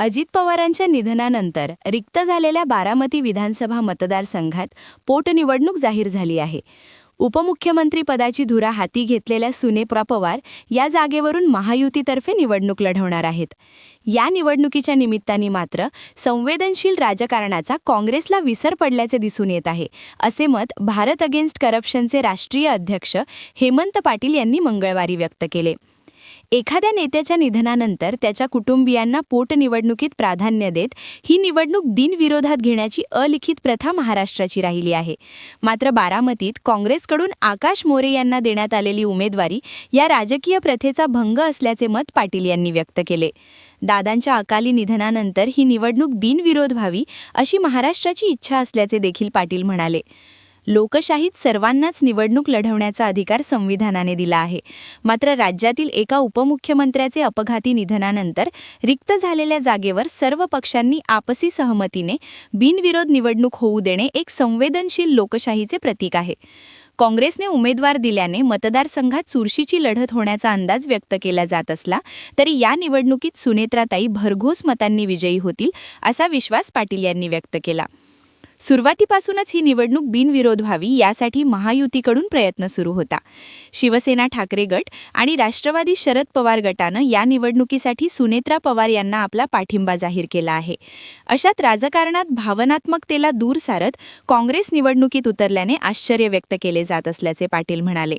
अजित पवारांच्या निधनानंतर रिक्त झालेल्या बारामती विधानसभा मतदारसंघात पोटनिवडणूक जाहीर झाली आहे. उपमुख्यमंत्री पदाची धुरा हाती घेतलेल्या सुनेत्रा पवार या जागेवरून महायुतीतर्फे निवडणूक लढवणार आहेत. या निवडणुकीच्या निमित्ताने मात्र संवेदनशील राजकारणाचा काँग्रेसला विसर पडल्याचे दिसून येत आहे, असे मत भारत अगेन्स्ट करप्शनचे राष्ट्रीय अध्यक्ष हेमंत पाटील यांनी मंगळवारी व्यक्त केले. एखाद्या नेत्याच्या निधनानंतर त्याच्या कुटुंबियांना पोटनिवडणुकीत प्राधान्य देत ही निवडणूक बिनविरोधात घेण्याची अलिखित प्रथा महाराष्ट्राची राहिली आहे. मात्र बारामतीत काँग्रेसकडून आकाश मोरे यांना देण्यात आलेली उमेदवारी या राजकीय प्रथेचा भंग असल्याचे मत पाटील यांनी व्यक्त केले. दादांच्या अकाली निधनानंतर ही निवडणूक बिनविरोध व्हावी अशी महाराष्ट्राची इच्छा असल्याचे देखील पाटील म्हणाले. लोकशाहीत सर्वांनाच निवडणूक लढवण्याचा अधिकार संविधानाने दिला आहे. मात्र राज्यातील एका उपमुख्यमंत्र्याचे अपघाती निधनानंतर रिक्त झालेल्या जागेवर सर्व पक्षांनी आपसी सहमतीने बिनविरोध निवडणूक होऊ देणे एक संवेदनशील लोकशाहीचे प्रतीक आहे. काँग्रेसने उमेदवार दिल्याने मतदारसंघात चुरशीची लढत होण्याचा अंदाज व्यक्त केला जात असला तरी या निवडणुकीत सुनेत्राताई भरघोस मतांनी विजयी होतील असा विश्वास पाटील यांनी व्यक्त केला. सुरुवातीपासूनच ही निवडणूक बिनविरोध व्हावी यासाठी महायुतीकडून प्रयत्न सुरू होता. शिवसेना ठाकरे गट आणि राष्ट्रवादी शरद पवार गटानं या निवडणुकीसाठी सुनेत्रा पवार यांना आपला पाठिंबा जाहीर केला आहे. अशात राजकारणात भावनात्मकतेला दूर सारत काँग्रेस निवडणुकीत उतरल्याने आश्चर्य व्यक्त केले जात असल्याचे पाटील म्हणाले.